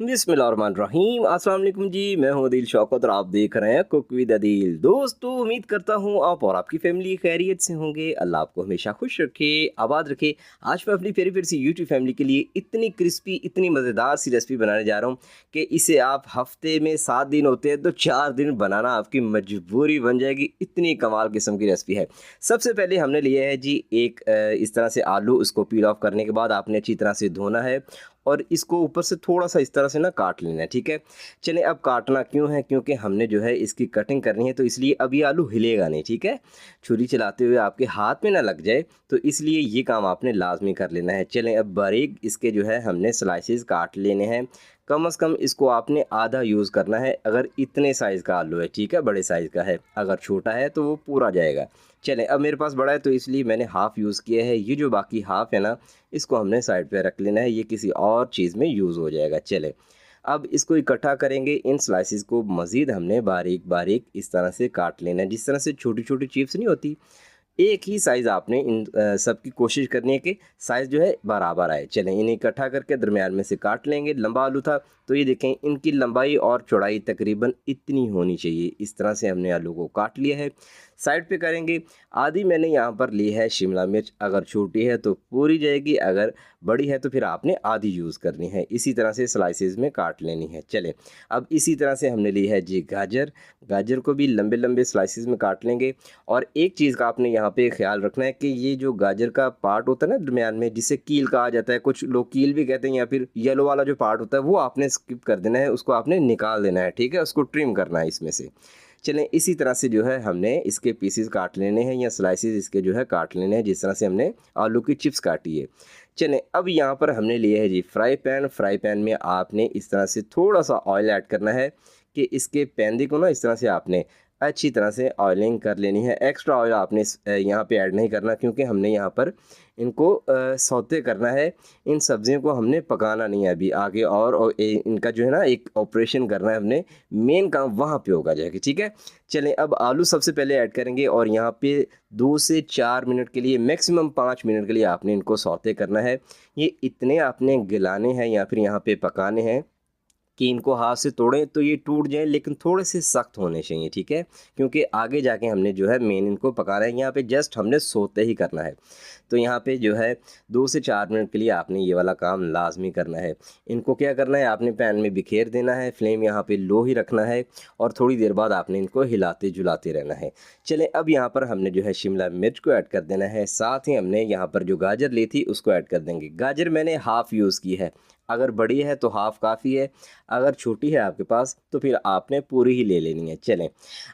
बिस्मिल्लाहिर्रहमानिर्रहीम। अस्सलाम वालेकुम जी, मैं हूं दिल शौकत और आप देख रहे हैं कुक विद अदील। दोस्तों, उम्मीद करता हूं आप और आपकी फैमिली खैरियत से होंगे। अल्लाह आपको हमेशा खुश रखे, आबाद रखे। आज मैं अपनी प्यारी प्यारी सी यूट्यूब फैमिली के लिए इतनी क्रिस्पी, इतनी मज़ेदार सी रेसिपी बनाने जा रहा हूं कि इसे आप हफ्ते में 7 दिन होते हैं तो 4 दिन बनाना आपकी मजबूरी बन जाएगी। इतनी कमाल किस्म की रेसिपी है। सबसे पहले हमने लिया है जी एक इस तरह से आलू। उसको पील ऑफ करने के बाद आपने अच्छी तरह से धोना है और इसको ऊपर से थोड़ा-सा इस तरह से ना काट लेना है, ठीक है? चलिए, अब काटना क्यों है? क्योंकि हमने जो है इसकी कटिंग करनी है, तो इसलिए अब ये आलू हिलेगा नहीं, ठीक है? छुरी चलाते हुए आपके हाथ में ना लग जाए, तो इसलिए ये काम आपने लाज़मी कर लेना है। चलें, अब बारीक इसके जो है हमने स्लाइसेस काट लेने हैं। कम से कम इसको आपने आधा यूज़ करना है अगर इतने साइज़ का आलू है, ठीक है? बड़े साइज़ का है। अगर छोटा है तो वो पूरा जाएगा। चलें, अब मेरे पास बड़ा है तो इसलिए मैंने हाफ़ यूज़ किया है। ये जो बाकी हाफ़ है ना, इसको हमने साइड पे रख लेना है, ये किसी और चीज़ में यूज़ हो जाएगा। चलें, अब इसको इकट्ठा करेंगे। इन स्लाइसेस को मज़ीद हमने बारीक-बारीक इस तरह से काट लेना है, जिस तरह से छोटी-छोटी चिप्स नहीं होती, एक ही साइज़ आपने इन सब की कोशिश करनी है कि साइज़ जो है बराबर आए। चलें, इन्हें इकट्ठा करके दरमियान में से काट लेंगे। लंबा आलू था तो ये देखें, इनकी लंबाई और चौड़ाई तकरीबन इतनी होनी चाहिए। इस तरह से हमने आलू को काट लिया है। साइड पे करेंगे। आधी मैंने यहाँ पर ली है शिमला मिर्च। अगर छोटी है तो पूरी जाएगी, अगर बड़ी है तो फिर आपने आधी यूज़ करनी है। इसी तरह से स्लाइसेस में काट लेनी है। चलें, अब इसी तरह से हमने ली है जी गाजर। गाजर को भी लंबे-लंबे स्लाइसेस में काट लेंगे। और एक चीज़ का आपने यहाँ पे ख़्याल रखना है कि ये जो गाजर का पार्ट होता है ना दरमियान में, जिसे कील कहा जाता है, कुछ लोग कील भी कहते हैं, या फिर येलो वाला जो पार्ट होता है वो आपने स्किप कर देना है, उसको आपने निकाल देना है, ठीक है? उसको ट्रिम करना है इसमें से। चलें, इसी तरह से जो है हमने इसके पीसेस काट लेने हैं या स्लाइसेस इसके जो है काट लेने हैं, जिस तरह से हमने आलू की चिप्स काटी है। चलें, अब यहाँ पर हमने लिया है जी फ्राई पैन। फ्राई पैन में आपने इस तरह से थोड़ा-सा ऑयल ऐड करना है कि इसके पैंदे को ना इस तरह से आपने अच्छी तरह से ऑयलिंग कर लेनी है। एक्स्ट्रा ऑयल आपने यहाँ पे ऐड नहीं करना, क्योंकि हमने यहाँ पर इनको सौते करना है। इन सब्जियों को हमने पकाना नहीं है अभी आगे, और इनका जो है ना एक ऑपरेशन करना है हमने। मेन काम वहाँ पे होगा जाके, ठीक है? चलें, अब आलू सबसे पहले ऐड करेंगे और यहाँ पे 2 से 4 मिनट के लिए, मैक्सिमम 5 मिनट के लिए आपने इनको सौते करना है। ये इतने आपने गलाने हैं या फिर यहाँ पे पकाने हैं कि इनको हाथ से तोड़ें तो ये टूट जाएँ, लेकिन थोड़े से सख्त होने चाहिए, ठीक है? क्योंकि आगे जाके हमने जो है मेन इनको पकाना है, यहाँ पे जस्ट हमने सोते ही करना है। तो यहाँ पे जो है 2 से 4 मिनट के लिए आपने ये वाला काम लाज़मी करना है। इनको क्या करना है, आपने पैन में बिखेर देना है, फ्लेम यहाँ पे लो ही रखना है और थोड़ी देर बाद आपने इनको हिलाते-जुलाते रहना है। चलें, अब यहाँ पर हमने जो है शिमला मिर्च को ऐड कर देना है, साथ ही हमने यहाँ पर जो गाजर ली थी उसको ऐड कर देंगे। गाजर मैंने हाफ़ यूज़ की है, अगर बड़ी है तो हाफ़ काफ़ी है, अगर छोटी है आपके पास तो फिर आपने पूरी ही ले लेनी है। चलें,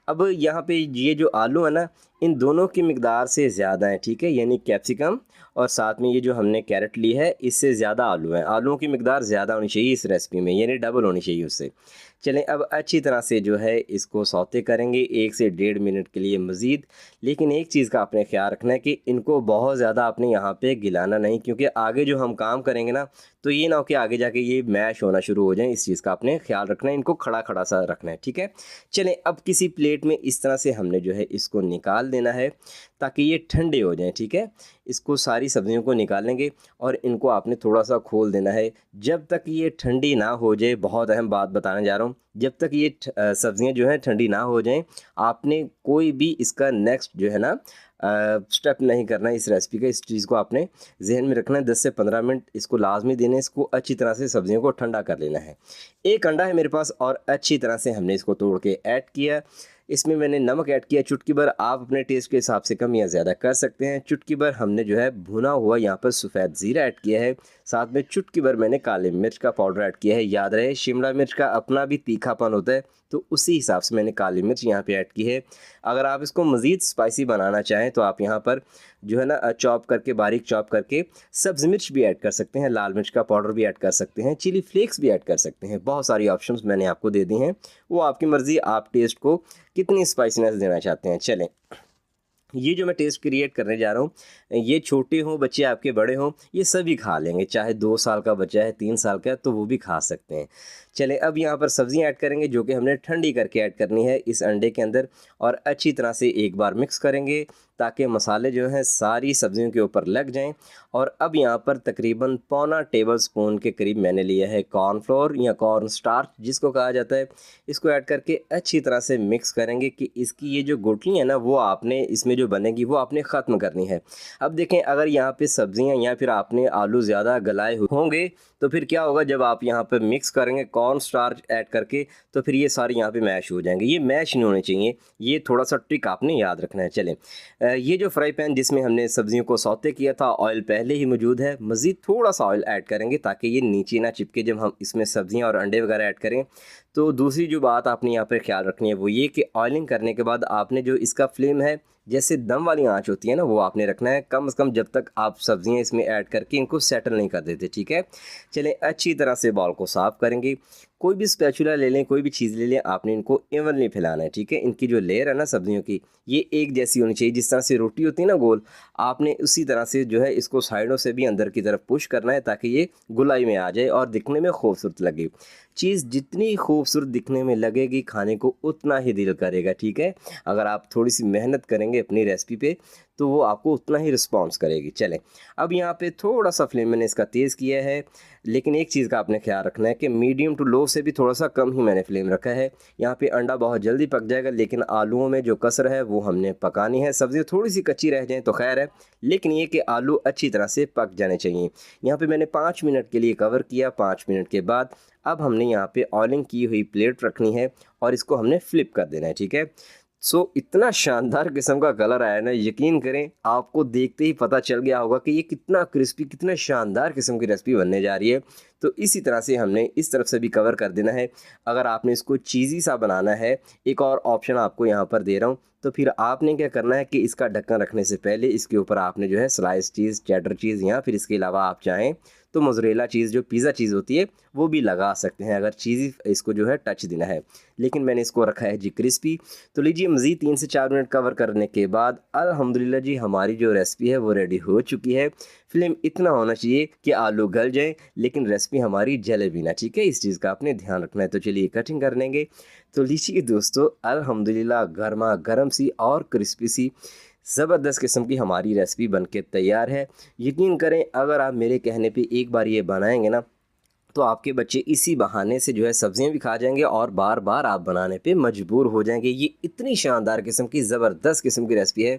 अब यहाँ पे ये जो आलू है ना, इन दोनों की मिकदार से ज़्यादा है, ठीक है? यानी कैप्सिकम और साथ में ये जो हमने कैरेट ली है, इससे ज़्यादा आलू हैं। आलूओं की मिकदार ज़्यादा होनी चाहिए इस रेसिपी में, यानी डबल होनी चाहिए उससे। चलें, अब अच्छी तरह से जो है इसको सौते करेंगे 1 से डेढ़ मिनट के लिए मज़ीद। लेकिन एक चीज़ का आपने ख़्याल रखना है कि इनको बहुत ज़्यादा आपने यहाँ पे गिलाना नहीं, क्योंकि आगे जो हम काम करेंगे ना, तो ये ना हो कि आगे जाके ये मैश होना शुरू हो जाए। इस चीज़ का आपने ख़्याल रखना है, इनको खड़ा-खड़ा सा रखना है, ठीक है? चलें, अब किसी प्लेट में इस तरह से हमने जो है इसको निकाल देना है ताकि ये ठंडे हो जाएँ, ठीक है? इसको सारी सब्जियों को निकालेंगे और इनको आपने थोड़ा-सा खोल देना है। जब तक ये ठंडी ना हो जाए, बहुत अहम बात बताने जा रहा हूँ, जब तक ये सब्जियाँ जो हैं ठंडी ना हो जाएँ, आपने कोई भी इसका नेक्स्ट जो है ना स्टेप नहीं करना है इस रेसिपी का। इस चीज़ को आपने ज़हन में रखना है। 10 से 15 मिनट इसको लाज़मी देने, इसको अच्छी तरह से सब्जियों को ठंडा कर लेना है। एक अंडा है मेरे पास और अच्छी तरह से हमने इसको तोड़ के ऐड किया। इसमें मैंने नमक ऐड किया चुटकी भर, आप अपने टेस्ट के हिसाब से कम या ज़्यादा कर सकते हैं। चुटकी भर हमने जो है भुना हुआ यहाँ पर सफ़ेद ज़ीरा ऐड किया है, साथ में चुटकी भर मैंने काली मिर्च का पाउडर ऐड किया है। याद रहे, शिमला मिर्च का अपना भी तीखापन होता है, तो उसी हिसाब से मैंने काली मिर्च यहाँ पे ऐड की है। अगर आप इसको मज़ीद स्पाइसी बनाना चाहें तो आप यहाँ पर जो है ना चॉप करके, बारीक चॉप करके सब्ज़ मिर्च भी ऐड कर सकते हैं, लाल मिर्च का पाउडर भी ऐड कर सकते हैं, चिली फ्लेक्स भी ऐड कर सकते हैं। बहुत सारी ऑप्शंस मैंने आपको दे दी हैं, वो आपकी मर्ज़ी, आप टेस्ट को कितनी स्पाइसीनेस देना चाहते हैं। चलें, ये जो मैं टेस्ट क्रिएट करने जा रहा हूँ, ये छोटे हों बच्चे आपके, बड़े हों, ये सभी खा लेंगे। चाहे 2 साल का बच्चा है, 3 साल का है, तो वो भी खा सकते हैं। चलें, अब यहाँ पर सब्ज़ियाँ ऐड करेंगे जो कि हमने ठंडी करके ऐड करनी है इस अंडे के अंदर, और अच्छी तरह से एक बार मिक्स करेंगे ताकि मसाले जो हैं सारी सब्जियों के ऊपर लग जाएं। और अब यहाँ पर तकरीबन पौना टेबल स्पून के करीब मैंने लिया है कॉर्नफ्लोर या कॉर्न स्टार्च जिसको कहा जाता है। इसको ऐड करके अच्छी तरह से मिक्स करेंगे कि इसकी ये जो गुठली है ना वो आपने इसमें जो बनेगी वो आपने ख़त्म करनी है। अब देखें, अगर यहाँ पे सब्जियाँ या फिर आपने आलू ज़्यादा गलाए होंगे तो फिर क्या होगा, जब आप यहाँ पे मिक्स करेंगे कॉर्न स्टार्च ऐड करके तो फिर ये सारे यहाँ पे मैश हो जाएंगे। ये मैश नहीं होने चाहिए, ये थोड़ा सा ट्रिक आपने याद रखना है। चलें, ये जो फ्राई पैन जिसमें हमने सब्जियों को सौते किया था, ऑयल पहले ही मौजूद है। मज़ीद थोड़ा सा ऑयल ऐड करेंगे ताकि ये नीचे ना चिपके जब हम इसमें सब्जियाँ और अंडे वगैरह ऐड करें। तो दूसरी जो बात आपने यहाँ पर ख्याल रखनी है वो ये कि ऑयलिंग करने के बाद आपने जो इसका फ्लेम है, जैसे दम वाली आंच होती है ना, वो आपने रखना है कम से कम जब तक आप सब्जियां इसमें ऐड करके इनको सेटल नहीं कर देते। ठीक है, चलें अच्छी तरह से बॉल को साफ़ करेंगे। कोई भी स्पैचुला ले लें, कोई भी चीज़ ले लें, आपने इनको इवनली फैलाना है। ठीक है, इनकी जो लेयर है ना सब्जियों की, ये एक जैसी होनी चाहिए। जिस तरह से रोटी होती है ना गोल, आपने उसी तरह से जो है इसको साइडों से भी अंदर की तरफ पुश करना है ताकि ये गुलाई में आ जाए और दिखने में खूबसूरत लगे। चीज़ जितनी खूबसूरत दिखने में लगेगी खाने को उतना ही दिल करेगा। ठीक है, अगर आप थोड़ी सी मेहनत करेंगे अपनी रेसिपी पे तो वो आपको उतना ही रिस्पॉन्स करेगी। चलें, अब यहाँ पे थोड़ा सा फ्लेम मैंने इसका तेज़ किया है, लेकिन एक चीज़ का आपने ख्याल रखना है कि मीडियम टू लो से भी थोड़ा सा कम ही मैंने फ्लेम रखा है। यहाँ पे अंडा बहुत जल्दी पक जाएगा, लेकिन आलूओं में जो कसर है वो हमने पकानी है। सब्ज़ी थोड़ी सी कच्ची रह जाए तो खैर है, लेकिन ये कि आलू अच्छी तरह से पक जाने चाहिए। यहाँ पे मैंने 5 मिनट के लिए कवर किया। 5 मिनट के बाद अब हमने यहाँ पे ऑयलिंग की हुई प्लेट रखनी है और इसको हमने फ्लिप कर देना है। ठीक है, इतना शानदार किस्म का कलर आया ना, यकीन करें आपको देखते ही पता चल गया होगा कि ये कितना क्रिस्पी, कितना शानदार किस्म की रेसिपी बनने जा रही है। तो इसी तरह से हमने इस तरफ से भी कवर कर देना है। अगर आपने इसको चीज़ी सा बनाना है, एक और ऑप्शन आपको यहाँ पर दे रहा हूँ, तो फिर आपने क्या करना है कि इसका ढक्कन रखने से पहले इसके ऊपर आपने जो है स्लाइस चीज़, चेडर चीज़ या फिर इसके अलावा आप चाहें तो मोज़रेला चीज़ जो पिज़्ज़ा चीज़ होती है वो भी लगा सकते हैं, अगर चीज़ इसको जो है टच देना है। लेकिन मैंने इसको रखा है जी क्रिस्पी। तो लीजिए, मज़ीद 3 से 4 मिनट कवर करने के बाद अल्हम्दुलिल्लाह जी हमारी जो रेसिपी है वो रेडी हो चुकी है। फ्लेम इतना होना चाहिए कि आलू गल जाएँ, लेकिन रेसिपी हमारी जले भी ना। ठीक है, इस चीज़ का आपने ध्यान रखना है। तो चलिए कटिंग कर लेंगे। तो लीजिए दोस्तों, अल्हम्दुलिल्लाह गर्मा गर्म सी और क्रिस्पी सी ज़बरदस्त किस्म की हमारी रेसिपी बनके तैयार है। यकीन करें, अगर आप मेरे कहने पे एक बार ये बनाएंगे ना तो आपके बच्चे इसी बहाने से जो है सब्जियां भी खा जाएंगे और बार बार आप बनाने पे मजबूर हो जाएंगे। ये इतनी शानदार किस्म की ज़बरदस्त किस्म की रेसिपी है।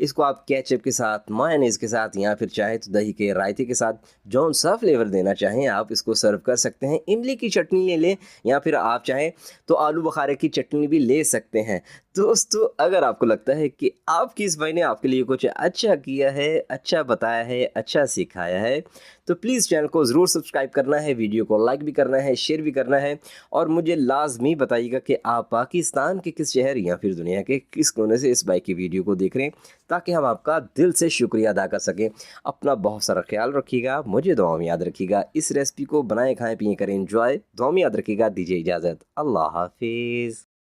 इसको आप केचप के साथ, मायोनीज़ के साथ या फिर चाहे तो दही के रायते के साथ जौन सा फ्लेवर देना चाहें आप इसको सर्व कर सकते हैं। इमली की चटनी ले लें या फिर आप चाहें तो आलू बुखारे की चटनी भी ले सकते हैं। दोस्तों, अगर आपको लगता है कि आपकी इस भाई ने आपके लिए कुछ अच्छा किया है, अच्छा बताया है, अच्छा सिखाया है, तो प्लीज़ चैनल को ज़रूर सब्सक्राइब करना है, वीडियो को लाइक भी करना है, शेयर भी करना है और मुझे लाजमी बताइएगा कि आप पाकिस्तान के किस शहर या फिर दुनिया के किस कोने से इस भाई की वीडियो को देख रहे हैं, ताकि हम आपका दिल से शुक्रिया अदा कर सकें। अपना बहुत सारा ख्याल रखिएगा, मुझे दुआ में याद रखिएगा। इस रेसिपी को बनाए, खाएँ, पिए, करें एंजॉय। दुआ में याद रखिएगा। दीजिए इजाज़त। अल्लाह हाफिज़।